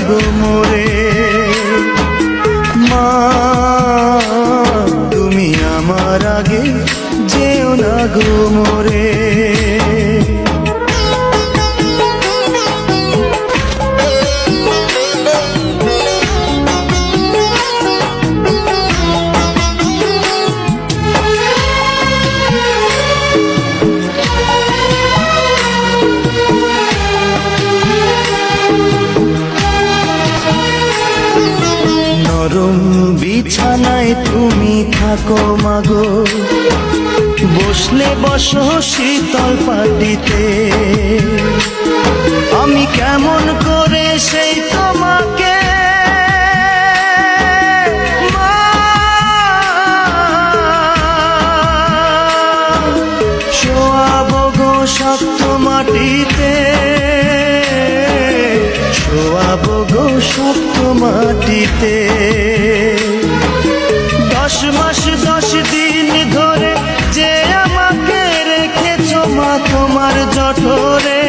গো মোরে। মা তুমি আমার আগে যেও না গো মোরে। নরম বিছানায় তুমি থাকো মাগো, বসলে বসো শীতল পাটিতে। আমি কেমন করে সেই তোমাকে শোয়াবো গো শক্ত মাটিতে, শোয়াবো গো শক্ত মাটিতে। 10 মাস 10 দিন ধরে যে আমাকে রেখেছো মা তোমার জঠরে।